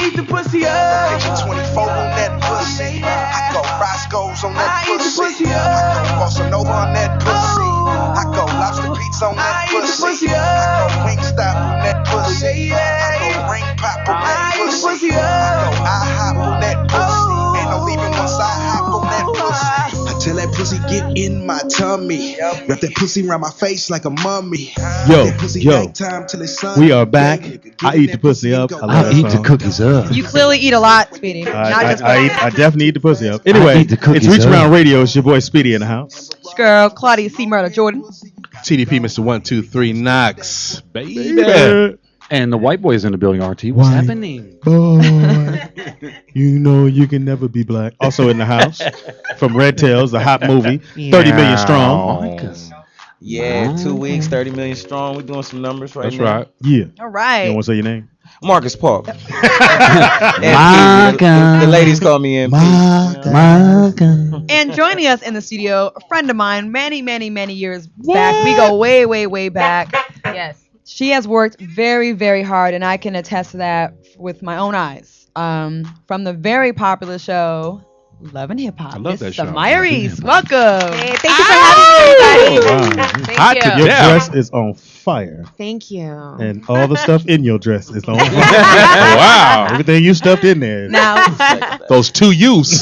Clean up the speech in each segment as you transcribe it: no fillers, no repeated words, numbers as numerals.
eat the pussy up. Picture 24 on that pussy. I go Roscoe's on that pussy. I go Bossa Nova on that pussy. I go lobster pizza on that pussy. I go Wingstop on that pussy. I go Ring Pop on that pussy. I go IHOP on that pussy. Ain't no leaving once I hop on that pussy. Until that pussy get in my tummy. Wrap that pussy around my face like a mummy. Yo, we are back. I eat the pussy up. I eat the cookies up. You clearly eat a lot, Speedy. I definitely eat the pussy up. Anyway, it's Reach Around Radio. It's your boy Speedy in the house. Girl, Claudia C. Murder Jordan. TDP, Mr. 123 Knox, baby. And the white boy is in the building, RT. What's happening? Boy, you know you can never be black. Also in the house from Red Tails, the hot movie, 30 million strong. Yeah, 2 weeks, 30 million strong. We're doing some numbers right now. That's right. Yeah. All right. You want to say your name? Marcus Paulk. My the ladies call me MP. And joining us in the studio, a friend of mine, many years back. We go way back. Yes. She has worked very, very hard, and I can attest to that with my own eyes. From the very popular show, Love and Hip Hop. I love that show. Somaya Reece, welcome. Hey, thank you for having me, everybody. Wow. Thank you. Your dress is on fire. Thank you. And all the stuff in your dress is on fire. Wow. Everything you stuffed in there. Now, Those two youths.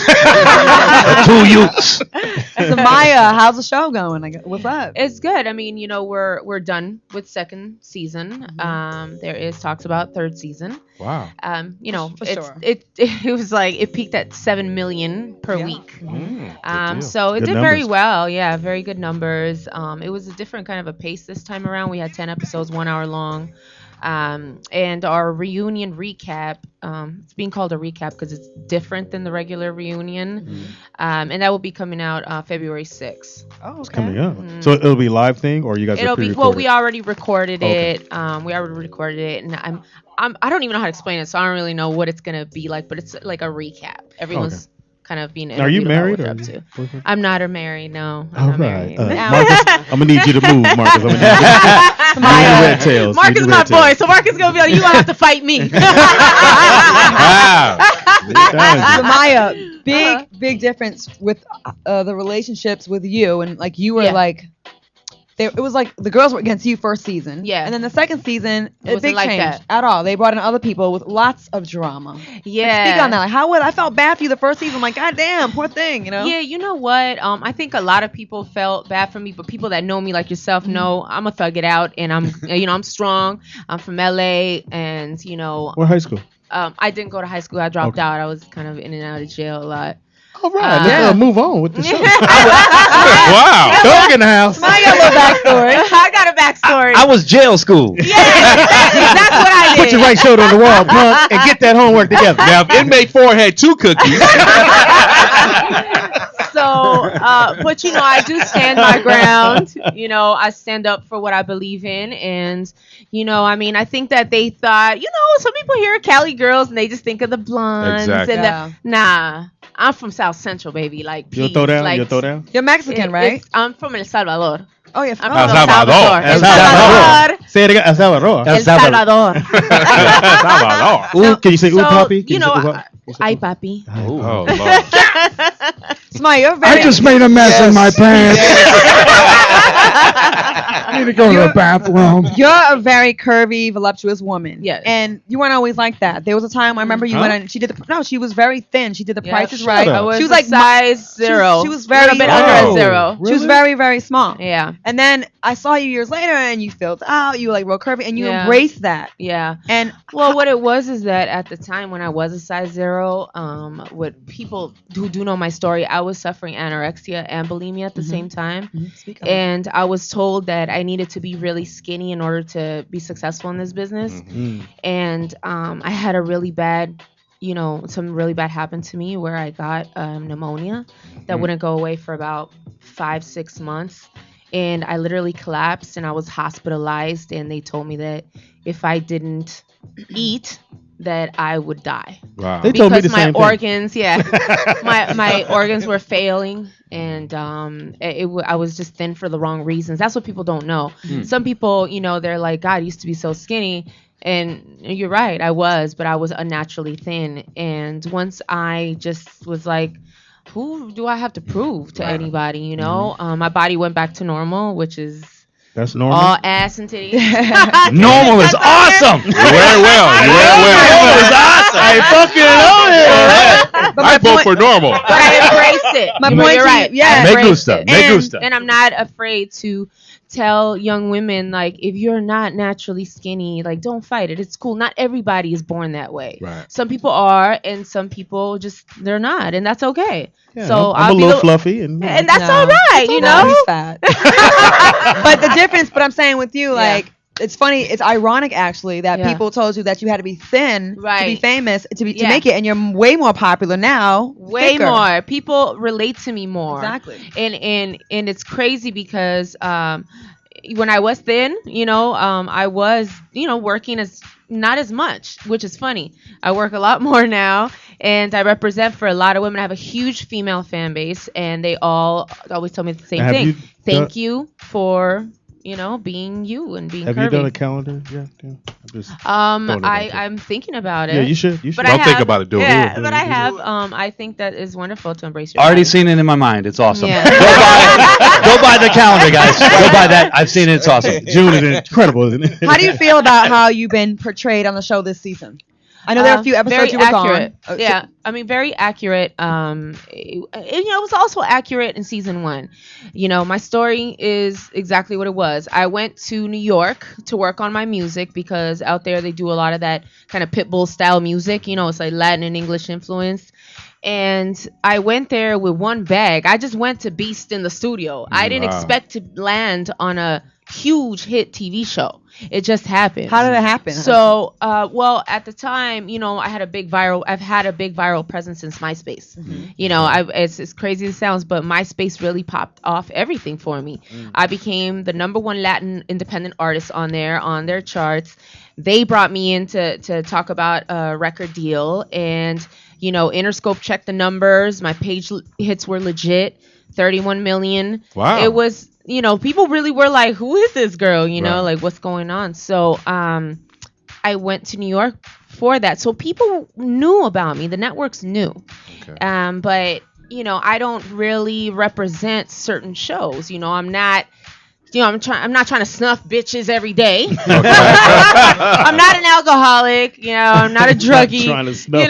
Somaya, how's the show going? What's up? It's good. I mean, we're done with second season. There is talks about third season. Wow. For sure. It was like it peaked at 7 million per week. So it Good did numbers. very well. Yeah, very good numbers. It was a different kind of a pace this time around. We had 10 episodes, 1 hour long. And our reunion recap, it's being called a recap because it's different than the regular reunion. And that will be coming out February 6th. Oh, okay. It's coming up. So it'll be live thing, or you guys It'll are be pre-recorded? we already recorded Okay. it. We already recorded it, and I don't even know how to explain it, so I don't really know what it's gonna be like. But it's like a recap. Everyone's kind of being. Are you interviewed about married? what Or they're up to. I'm not married. No, I'm All not married. right. Marcus, I'm gonna need you to move, Marcus. I'm gonna need you to move the red tails. Marcus is my boy, so Marcus is gonna be like, you gonna have to fight me. Somaya, big difference with the relationships with you, and like you were like. It was like the girls were against you first season. Yeah. And then the second season, a wasn't big like change that. at all. They brought in other people with lots of drama. Yeah. Like, speak on that. Like, how would I felt bad for you the first season? I'm like, God damn, poor thing, Yeah, you know what? I think a lot of people felt bad for me, but people that know me like yourself know I'm a thug it out, and I'm strong. I'm from LA, and What high school? I didn't go to high school. I dropped out. I was kind of in and out of jail a lot. All right, let's move on with the show. Wow. Dog in the house. I got a little backstory. I got a backstory. I was jail school. Yeah, that's what I did. Put your right shoulder on the wall, punk, and get that homework together. Now, if inmate 4 had 2 cookies. So, but I do stand my ground. I stand up for what I believe in, and I think that they thought, some people hear Cali girls and they just think of the blondes. Exactly. And nah, I'm from South Central, baby. Like, You'll throw down. like, You'll throw down. You're Mexican, right? I'm from El Salvador. Oh, yeah. I'm El from Salvador. El Salvador. Say it again. El Salvador. El Salvador. Ooh, can you say ooh, So, papi? Can you say, ooh, papi? Ay, papi. Oh, Lord. Somaya, you're very. I just made a mess in my pants. I need to go to the bathroom. You're a very curvy, voluptuous woman. Yes. And you weren't always like that. There was a time I remember you went and she she was very thin. She did the prices right. up. I She was like size 0. She was very a little bit under a 0. She was very, very small. Yeah. And then I saw you years later and you filled out. You were like real curvy and you Yeah. embraced that. Yeah. And Well, what it was is that at the time when I was a size 0, what people who do know my story, I was suffering anorexia and bulimia at the same time. speak up. And I was told that I needed to be really skinny in order to be successful in this business. And I had a really bad, some really bad happened to me where I got pneumonia that wouldn't go away for about 5-6 months. And I literally collapsed and I was hospitalized. And they told me that if I didn't eat, that I would die. Wow. They told me the Because my same thing. organs, my organs were failing, and I was just thin for the wrong reasons. That's what people don't know. Some people, they're like, God, I used to be so skinny, And you're right, I was, but I was unnaturally thin. And once I just was like, who do I have to prove to anybody, you know? My body went back to normal, which is That's normal. all ass and titties. Normal is awesome. You wear it well. You wear it well. Normal is awesome. I fucking love it. But I vote for normal. But I embrace it. My You're point to you- right. yeah. I Me embrace gusta. it. Me gusta. And I'm not afraid to tell young women, like, if you're not naturally skinny, like, don't fight it. It's cool. Not everybody is born that way. Right. Some people are, and some people just, they're not, and that's okay. Yeah, So I'm I'll a be little the- fluffy, and And that's No. all right, you know? He's fat. But the difference, but I'm saying with you, like, it's funny, it's ironic actually that people told you that you had to be thin to be Right. famous, to Yeah. make it, and you're way more popular now. Way thicker. more. People relate to me more. Exactly. And it's crazy because when I was thin, I was, working as not as much, which is funny. I work a lot more now, and I represent for a lot of women. I have a huge female fan base, and they all always tell me the same Have thing. you Thank you for being you and being have curvy. you done a calendar? Yeah. I'm just throwing it out there. I'm thinking about it. Yeah, you should. You should. But Don't I think have, about it, do it. Yeah, Do it, but do it, I do it. have. I think that is wonderful to embrace your Already body. seen it in my mind. It's awesome. Yeah. Go buy the calendar, guys. Go buy that. I've seen it. It's awesome. June is incredible, isn't it? How do you feel about how you've been portrayed on the show this season? I know there are a few episodes very you were accurate. gone. Yeah, I mean, very accurate. It was also accurate in season 1. My story is exactly what it was. I went to New York to work on my music because out there they do a lot of that kind of Pitbull style music. It's like Latin and English influenced. And I went there with one bag. I just went to beast in the studio. I didn't expect to land on a huge hit TV show. It just happened. How did it happen? So, at the time, I've had a big viral presence since MySpace. It's as crazy as it sounds, but MySpace really popped off everything for me. I became the #1 Latin independent artist on their charts. They brought me in to talk about a record deal, and Interscope checked the numbers. My page hits were legit, 31 million. Wow. It was. People really were like, who is this girl? Like, what's going on? So I went to New York for that. So people knew about me. The networks knew. Okay. But, I don't really represent certain shows. I'm not... I'm not trying to snuff bitches every day. Okay. I'm not an alcoholic. I'm not a druggie. Trying to snuff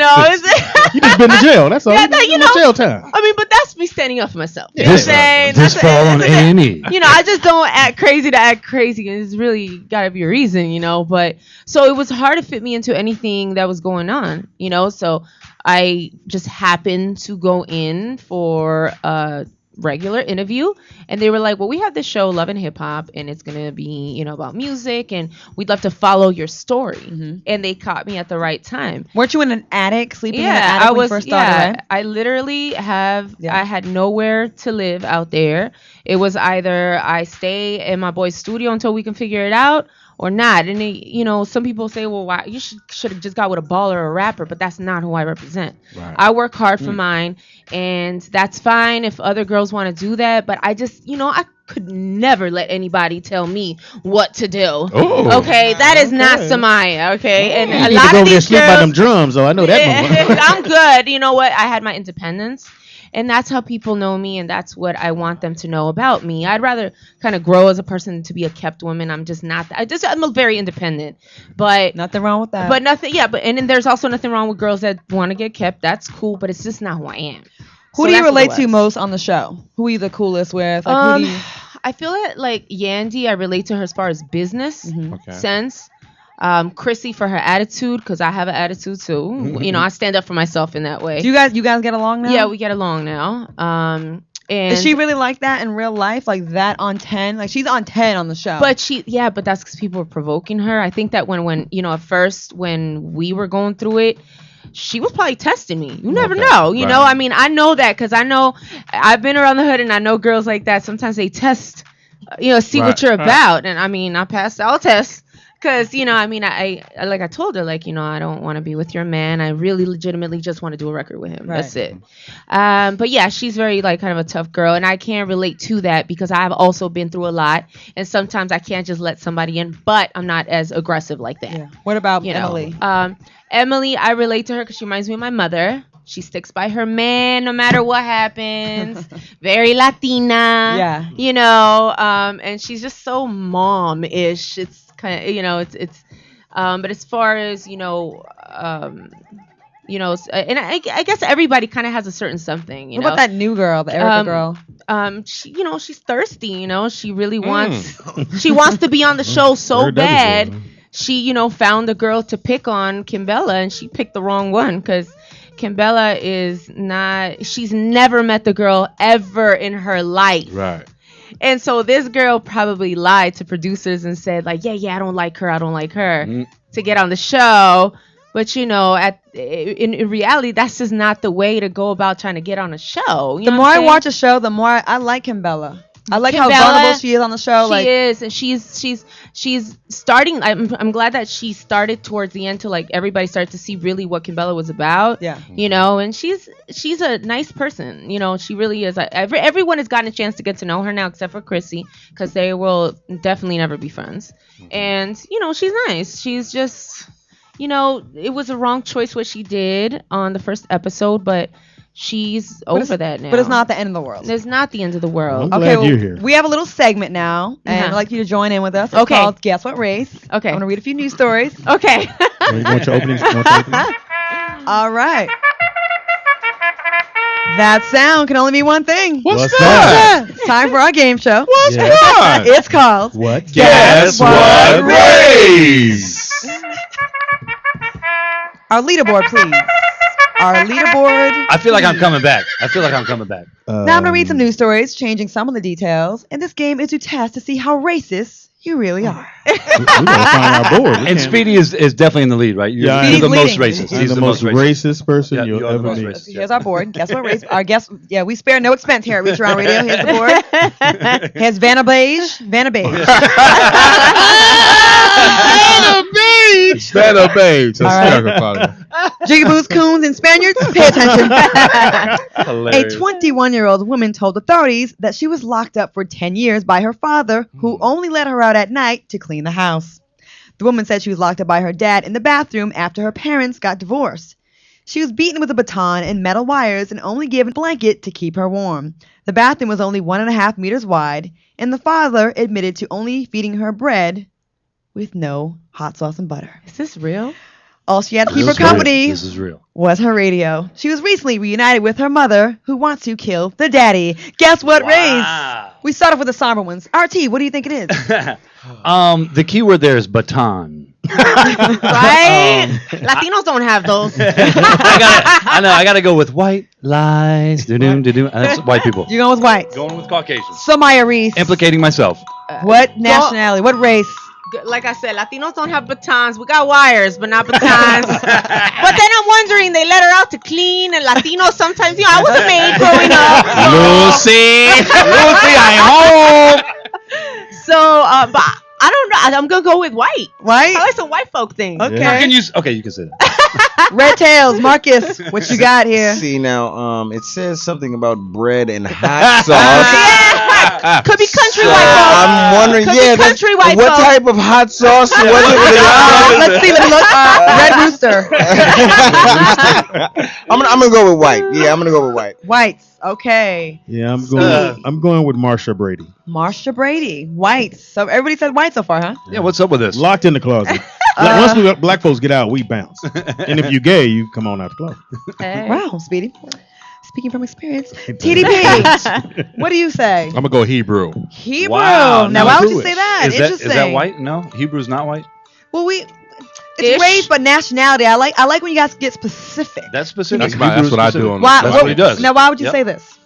You just been to jail. That's all. Yeah, You been to jail time. I mean, but that's me standing up for myself. You know what I'm saying? This fall on A&E. I just don't act crazy to act crazy. And it's really got to be a reason, But so it was hard to fit me into anything that was going on, So I just happened to go in for a regular interview, and they were like, well, we have this show Love and Hip Hop, and it's gonna be about music, and we'd love to follow your story. And they caught me at the right time. Weren't you in an attic, sleeping in an attic when you first started, right? I literally I had nowhere to live out there. It was either I stay in my boy's studio until we can figure it out, or not. And some people say, well, why you should have just got with a baller or a rapper, but that's not who I represent. Right. I work hard for mine, and that's fine if other girls want to do that, but I just I could never let anybody tell me what to do. Oh. Okay, that is not Somaya. Okay, and You a need to lot go of over there these sleep by them girls, drums, though. I know that one. I'm good. You know what? I had my independence. And that's how people know me, and that's what I want them to know about me. I'd rather kind of grow as a person to be a kept woman. I'm just not. I'm a very independent, but Nothing wrong with that. but nothing. Yeah, but and then there's also nothing wrong with girls that want to get kept. That's cool, but it's just not who I am. Who So do you that's what relate it to was. most on the show? Who are you the coolest with? Like, who do you... I feel it like Yandy. I relate to her as far as business Okay. sense. Chrissy for her attitude, because I have an attitude too. I stand up for myself in that way. Do you guys get along now? Yeah, we get along now. And Is she really like that in real life? Like that on 10? Like she's on 10 on the show. But but that's because people were provoking her. I think that when at first when we were going through it, she was probably testing me. You never know. You know, I mean, I know that because I know I've been around the hood and I know girls like that. Sometimes they test, see what you're about. And I mean, I passed all tests. Because, I like I told her, like, I don't want to be with your man. I really legitimately just want to do a record with him. Right. That's it. But yeah, she's very like kind of a tough girl. And I can't relate to that because I've also been through a lot. And sometimes I can't just let somebody in, but I'm not as aggressive like that. Yeah. What about Emily? Emily, I relate to her because she reminds me of my mother. She sticks by her man no matter what happens. Very Latina. Yeah. And she's just so mom-ish. It's kind of, but as far as, and I guess everybody kind of has a certain something, What about that new girl, the Erica girl? She's thirsty, she really wants, she wants to be on the show so bad. She, found a girl to pick on, Kimbella, and she picked the wrong one because Kimbella she's never met the girl ever in her life. Right. And so this girl probably lied to producers and said like, yeah, I don't like her to get on the show. But in reality, that's just not the way to go about trying to get on a show. The more I watch a show, the more I like Kimbella. I like how vulnerable she is on the show. She is, and she's starting. I'm glad that she started towards the end to like everybody started to see really what Kimbella was about. Yeah. And she's a nice person. She really is. Everyone has gotten a chance to get to know her now, except for Chrissy, because they will definitely never be friends. And she's nice. She's just, it was a wrong choice what she did on the first episode, but she's over that now. But it's not the end of the world. It's not the end of the world. I'm glad you're here. We have a little segment now, and I'd like you to join in with us. It's called Guess What Race. Okay. I'm going to read a few news stories. Okay. You want your openings? All right. That sound can only be one thing. What's that? It's time for our game show. What's that? It's called What? Guess what race? Our leaderboard, please. Our leaderboard. I feel like I'm coming back. Now I'm going to read some news stories, changing some of the details. And this game is to test to see how racist you really are. We gotta find our board. And Speedy is definitely in the lead, right? You're the most racist. He's the most racist person Yeah, you'll you are the ever most meet. racist. Here's our board. Guess what race? Our guess. Yeah, we spare no expense here at Reach Around Radio. Here's the board. Here's Vanna Beige. Vanna Beige. All right. Jigaboos, coons, and Spaniards, pay attention. A 21-year-old woman told authorities that she was locked up for 10 years by her father, who only let her out at night to clean the house. The woman said she was locked up by her dad in the bathroom after her parents got divorced. She was beaten with a baton and metal wires and only given a blanket to keep her warm. The bathroom was only 1.5 meters wide, and the father admitted to only feeding her bread with no hot sauce and butter. Is this real? All she had to keep her company This is real. was her radio. She was recently reunited with her mother, who wants to kill the daddy. Guess what race? We start off with the somber ones. RT, what do you think it is? The key word there is baton. Right? Latinos don't have those. I gotta go with white lies. That's white people. You're going with white. Going with Caucasians. Somaya Reece. Implicating myself. What nationality? What race? Like I said, Latinos don't have batons. We got wires, but not batons. But then I'm wondering, they let her out to clean, and Latinos sometimes, I was a maid growing up. Lucy, I am home. So, but I don't know. I'm gonna go with white. White? I like some white folk thing. Okay. You can say that. Red Tails, Marcus, what you got here? See now, it says something about bread and hot sauce. Yeah. Could be country white folk. I'm wondering, Could be country white what folk. type of hot sauce was it? Let's see. Let me look. Red Rooster. I'm gonna go with white. Yeah, I'm gonna go with white. Whites. Okay. Yeah, I'm going with Marsha Brady. Marsha Brady. Whites. So everybody said white so far, huh? Yeah, what's up with this? Locked in the closet. Once we black folks get out, we bounce. And if you're gay, you come on out the closet. Hey. Wow, Speedy. Speaking from experience. TDP, what do you say? I'm gonna go Hebrew. Hebrew. Wow, now, no why would you Jewish. say that? Is that white? No, Hebrew's not white. Well, it's Ish. race, but nationality. I like when you guys get specific. That's specific. That's what I do on Why, That's what he does. Now, why would you Yep. say this?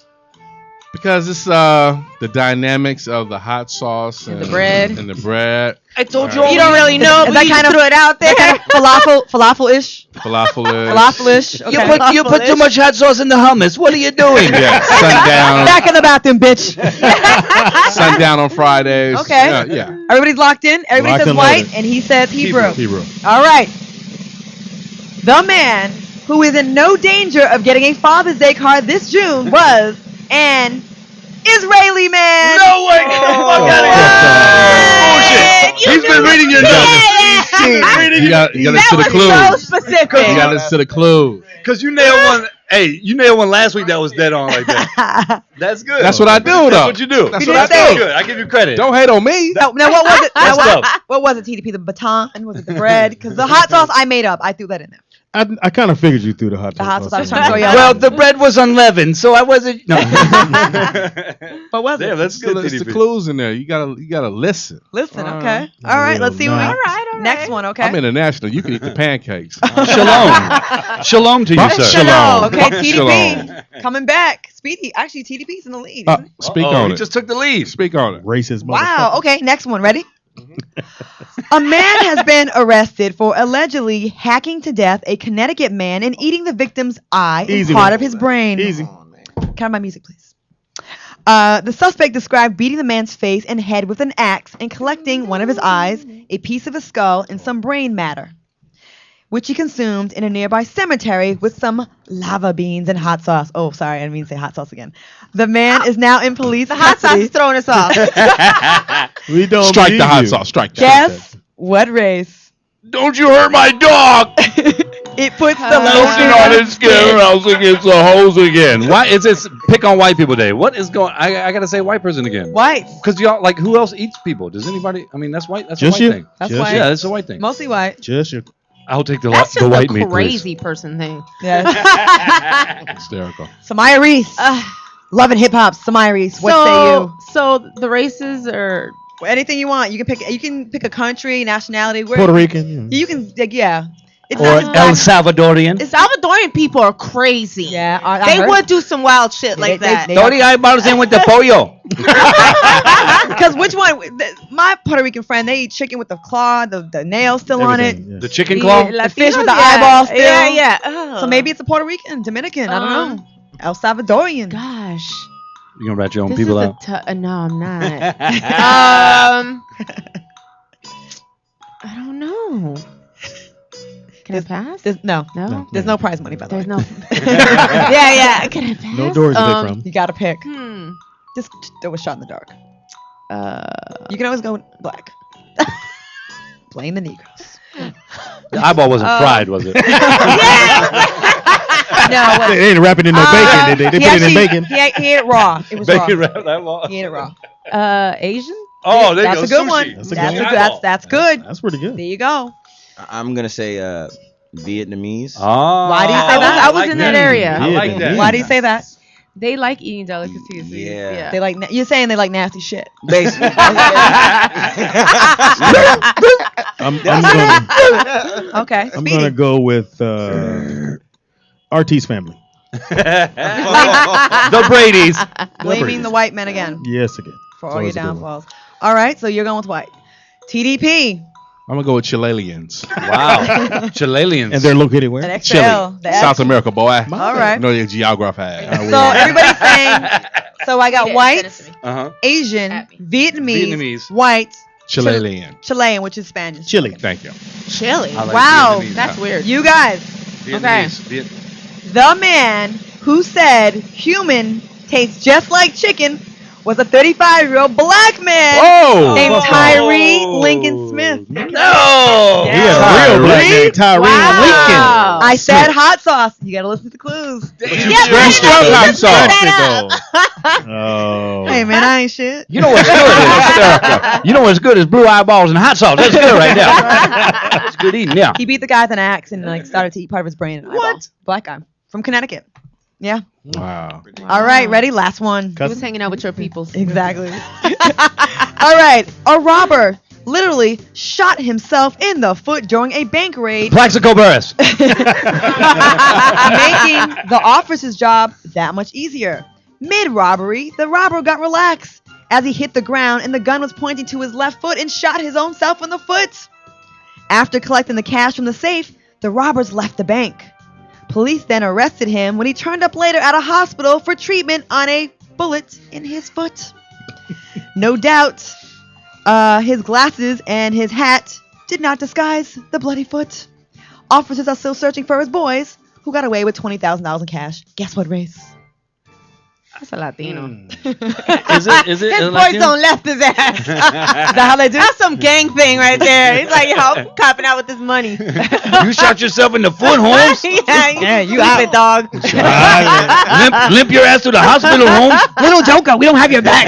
Because it's the dynamics of the hot sauce and the bread. And the bread. I told You don't really know. Is that kind of threw it out there? Kind of falafel-ish. Falafel-ish. Okay. You put too much hot sauce in the hummus. What are you doing? Yeah, sundown. Back in the bathroom, bitch. Sundown on Fridays. Okay. Yeah. Everybody's locked in. Everybody Locked says and white, loaded. and he says Hebrew. Hebrew. All right. The man who is in no danger of getting a Father's Day card this June was an Israeli man. No way! Bullshit! He's been reading your notes. You got to listen to the clues. So specific. You got to listen to the clues. Because you nailed one. Hey, you nailed one last week that was dead on like that. That's good. That's what I do, though. That's what you do. That's You what did I say- do. Good. I give you credit. Don't hate on me. Now, what was it? That's tough. What was it, TDP? The baton? Was it the bread? Because the hot sauce I made up. I threw that in there. I kind of figured you threw the hot The hot sauce. sauce. I was trying to throw you Well, out. the bread was unleavened, so I wasn't. No. What was it? Yeah, that's good. It's the TDP. clues in there. You gotta listen. Listen, okay. All right, let's see what All we right. Next one, okay. I'm international. You can eat the pancakes. Shalom. Shalom to you, sir. Shalom. Okay, TDP Shalom. coming back. Speedy. Actually, TDP's in the lead. Uh, isn't he? Speak Oh, on he it. just took the lead. Speak on it. Racist. Wow. Okay, next one. Ready? A man has been arrested for allegedly hacking to death a Connecticut man and eating the victim's eye and Easy part one. of his brain. Easy. Can I have my music, please? The suspect described beating the man's face and head with an axe and collecting one of his eyes, a piece of his skull, and some brain matter, which he consumed in a nearby cemetery with some lava beans and hot sauce. Oh, sorry, I didn't mean to say hot sauce again. The man is now in police custody. throwing us off. We don't Strike the believe hot you. sauce. Strike that. Guess what race? Don't you hurt my dog? It puts the Lotion lotion on his skin, or else it gets a hose again. Why is this pick on white people day? What is going? I gotta say white person again. whites. Because y'all like who else eats people? Does anybody? I mean that's white. That's Just a white you. thing. That's Just white. Yeah, that's a white thing. Mostly white. Just your. I'll take the That's the just white a meat, please. crazy person thing. Yeah. Hysterical. Samaya Reece. Loving hip hop. Samaya Reece. What say you? So the races are. Anything you want. You can pick. You can pick a country, nationality. Where Puerto Rican. You can. Like, yeah. It's Or not just El black. Salvadorian. The Salvadorian people are crazy. Yeah. I They heard- would do some wild shit like They- that. they- Thirty eyeballs in with the pollo. Because which one? My Puerto Rican friend, they eat chicken with the claw, the nail still on it. Everything, yeah. The chicken claw. The fish with the Latinos, eyeball still. Yeah. Oh. So maybe it's a Puerto Rican, Dominican. I don't know. El Salvadorian. Gosh. You gonna rat your own This people is out? no, I'm not. I don't know. Can I pass? No. No. There's no prize money, by the way. There's no. yeah. Can I pass? No doors to pick from. You gotta pick. Hmm. Just throw a shot in the dark. You can always go black. Blame the Negroes. The eyeball wasn't fried, was it? No, They ain't wrapping in no bacon, did they? They he put it in actually- bacon. He ate it raw. It was Bacon raw. wrap that ball. He ate it raw. Asian. Oh, there you That's go. a good Sushi. one. That's a good one. That's good. That's pretty good. There you go. I'm gonna say Vietnamese. Oh, Why do you say that? I was in that area. I like that. Why do you say that? They like eating delicacies. Yeah. They like you're saying they like nasty shit. Basically. I'm gonna, Okay. I'm Speedy. gonna go with RT's family. The Brady's. Blaming the white men again Yes, again. for It's all your always a good one. downfalls. All right, so you're going with white. TDP. I'm gonna go with Chileans. wow. Chileans. And they're located where? An XL. Chile, The South America, boy. All right. You know your geography. So everybody's saying. So I got white, Uh-huh. Asian, At me. Vietnamese, white, Chilean. Chilean, which is Spanish. Chile. Thank you. Chili. I like Wow. Vietnamese. That's weird. You guys, Vietnamese. the man who said human tastes just like chicken was a 35-year-old black man Oh! named Tyree Lincoln Smith. No. He had a real black name, Tyree Lincoln. I said hot sauce. You gotta listen to the clues. You struck hot sauce. Oh. Hey man, I ain't shit. You know what's good is you know what's good is blue eyeballs and hot sauce. That's good right there. That's good eating. Yeah. He beat the guy with an axe and like started to eat part of his brain. What? Black guy from Connecticut. Yeah. Wow. All right, ready? Last one. He was hanging out with your peoples. Exactly. All right. A robber literally shot himself in the foot during a bank raid, Plaxico Burris. making the officer's job that much easier. Mid-robbery, the robber got relaxed as he hit the ground and the gun was pointing to his left foot and shot his own self in the foot. After collecting the cash from the safe, the robbers left the bank. Police then arrested him when he turned up later at a hospital for treatment on a bullet in his foot. No doubt, his glasses and his hat did not disguise the bloody foot. Officers are still searching for his boys, who got away with $20,000 in cash. Guess what, Reece? That's a Latino. Is it? His boys Latino? don't left his ass. Is that how they do? That's some gang thing right there. He's like, yo, I'm copping out with this money. You shot yourself in the foot, Holmes? Yeah, you out it, dog. limp your ass to the hospital, Holmes. Little Joker, we don't have your back.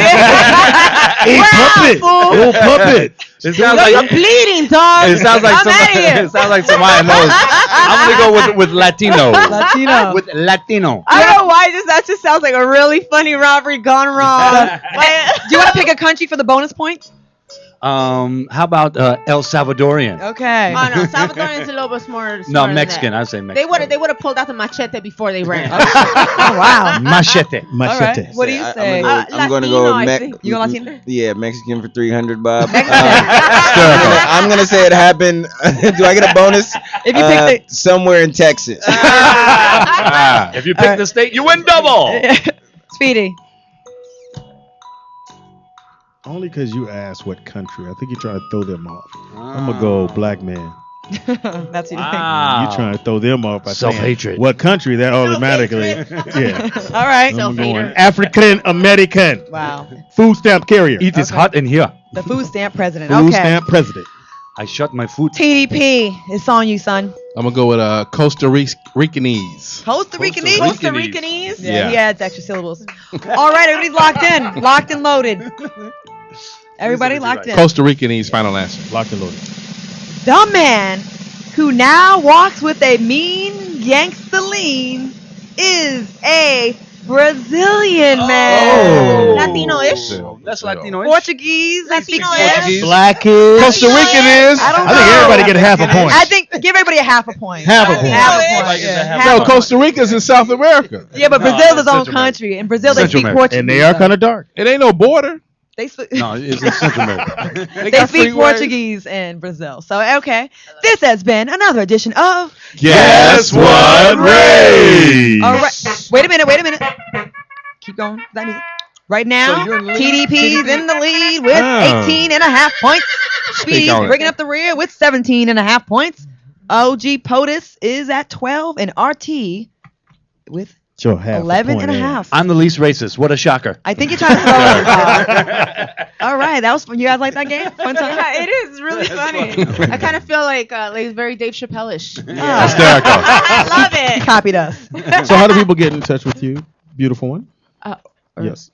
Hey, puppet. Little puppet. It sounds like You're bleeding, dog. It sounds like I'm outta here. It sounds like Somaya knows. I'm gonna go with Latino. Latino. With Latino. I don't know why that just sounds like a really funny robbery gone wrong. Do you want to pick a country for the bonus points? How about El Salvadorian? Okay. Oh no, Salvadorian's a little bit smarter. No, Mexican. I'd say They Mexican. would have pulled out the machete before they ran. Oh, wow. Machete. Machete. What do you say? I'm going to Latino, go I with think. You go Latino? Yeah, Mexican for 300, Bob. Mexican. I'm gonna say it happened. Do I get a bonus? If you pick somewhere in Texas. If you pick the state, you win double. Speedy. Only because you asked what country. I think you're trying to throw them off. I'm going to go black man. That's what you Wow. You're trying to throw them off by Self-hatred. saying what country. That automatically. Yeah. think. All right. I'm going African American. Wow. Food stamp carrier. It is hot in here. The food stamp president. Food Okay. stamp president. I shot my foot. TDP. It's on you, son. I'm gonna go with Costa Ricanese. Costa Rican. Costa Ricanese. Yeah, he Yeah. adds extra syllables. All right, everybody's locked in. Locked and loaded. Everybody locked in. Costa Ricanese. Final answer. Locked and loaded. The man who now walks with a mean gangsta lean is a Brazilian man. Latino-ish. That's Latino. Portuguese. Latino-ish. Blackish. Costa Rican is. I don't I think know. everybody get half a point. I think give everybody a half a point. Half a point. Half a point. Like Yeah, half half No, a point. Costa Rica's in South America. Yeah, but No, Brazil's it's its own Central country. In Brazil, they Central speak America. Portuguese. And they are kind of dark. It ain't no border. They speak. No, it's in Central America. They got speak freeways. Portuguese in Brazil. So, okay. This has been another edition of... Guess what race? All right. Wait a minute. Keep going. That music. Right now, TDP's in the lead with Oh. 18 and a half points. Speedy's on it. bringing up the rear with 17 and a half points. OG POTUS is at 12 and RT with Sure, half 11 a and a point, half. I'm the least racist. What a shocker. I think you're trying to throw it, Bob. All right. That was fun. You guys like that game? Fun time? Yeah, it is really funny. I kind of feel like it's very Dave Chappelle-ish. Hysterical. I love He it. copied us. So how do people get in touch with you, beautiful one? Or-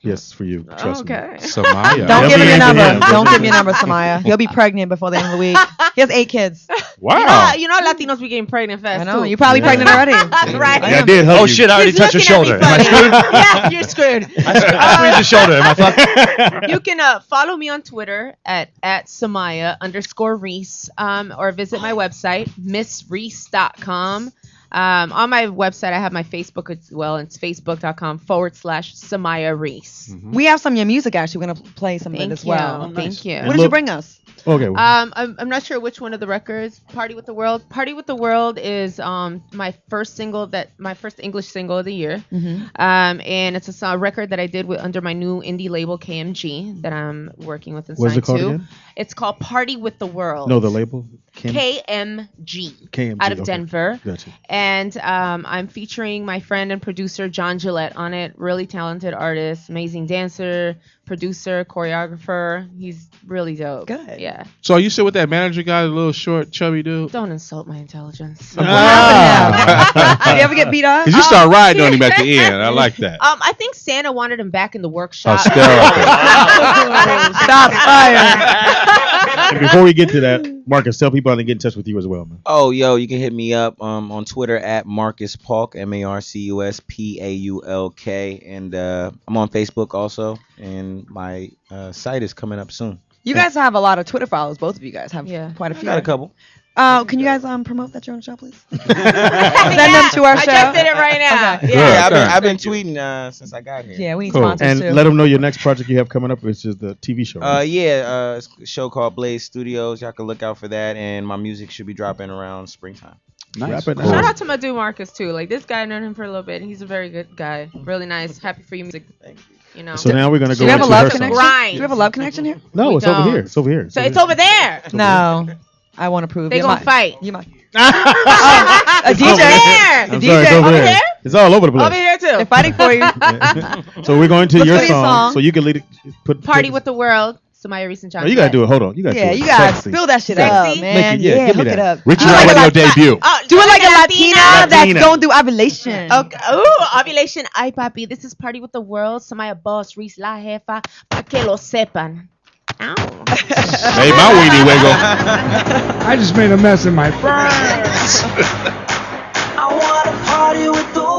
Yes, for you. Trust me. Okay. Samaya. Don't give him your Definitely number. ain't for him. Don't give me your number, Somaya. He'll be pregnant before the end of the week. He has 8 kids. Wow. You know Latinos be getting pregnant fast I know. too. You're probably pregnant already. Right. I did help Oh you. shit! I already He's touched your looking shoulder. at me Am I funny. screwed? Yeah, you're screwed. I squeezed your shoulder. Am I fucked? You can follow me on Twitter at Somaya_Reece, or visit my website, missreece.com. On my website, I have my Facebook as well. It's facebook.com/Somaya Reece. We have some of your music, actually. We're going to play some of it Thank as you. well. Thank you. What did you bring us? Okay. I'm not sure which one of the records. Party with the World. Party with the World is my first English single of the year. And it's a record that I did under my new indie label KMG that I'm working with and What's signed it called to. again? It's called Party with the World. No, the label. KMG. KMG, Out of okay. Denver. Gotcha. And I'm featuring my friend and producer John Gillette on it. Really talented artist, amazing dancer, producer, choreographer. He's really dope. Good. Yeah. So you sit with that manager guy, the little short, chubby dude? Don't insult my intelligence. Did you ever get beat up? Because you start riding on him at the end. I like that. I think Santa wanted him back in the workshop. Hysterical. Stop fire. And before we get to that, Marcus, tell people how to get in touch with you as well, man. Oh, yo, you can hit me up on Twitter at Marcus Paulk, MarcusPaulk, and I'm on Facebook also, and my site is coming up soon. You guys have a lot of Twitter followers. Both of you guys have Yeah. quite a I few. got a couple. Can you guys promote that you're on the show, please? Send them to our show. I just did it right now. Okay. Yeah, I've been tweeting since I got here. Yeah, we need Cool. sponsors And too. let them know your next project you have coming up, which is the TV show. Right? It's a show called Blaze Studios. Y'all can look out for that, and my music should be dropping around springtime. Nice. Shout out to my dude Marcus too. Like this guy, I've known him for a little bit. He's a very good guy. Really nice. Happy for you, music. You know. So now we're gonna go Do you have a into love her connection? song. Grind. Do you have a love connection here? No, We it's over don't. here. It's over here. So it's over there. No, I want to prove. They gonna fight. You might. A DJ. there. I'm The sorry, it's DJ over over there. there? It's all over the place. Over here too. They're fighting for you. So we're going to Let's your go to your song, song. so you can lead it. Party with the world. Somaya, Reece, and John. Oh, you gotta do it. Hold on. You gotta do Yeah, it. you gotta Sexy. fill that shit Sexy? up, man. Make it- yeah, give me hook that. it up. Richard Do it like a Radio debut. Oh, Do it like a Latina that's Latina. gonna do ovulation. Okay. Ooh, ovulation. Ay, papi. This is Party with the World. Somaya Boss, Reece, La Jefa. Pa' que lo sepan. Ow. Made my weenie wiggle. I just made a mess in my brain. I wanna party with the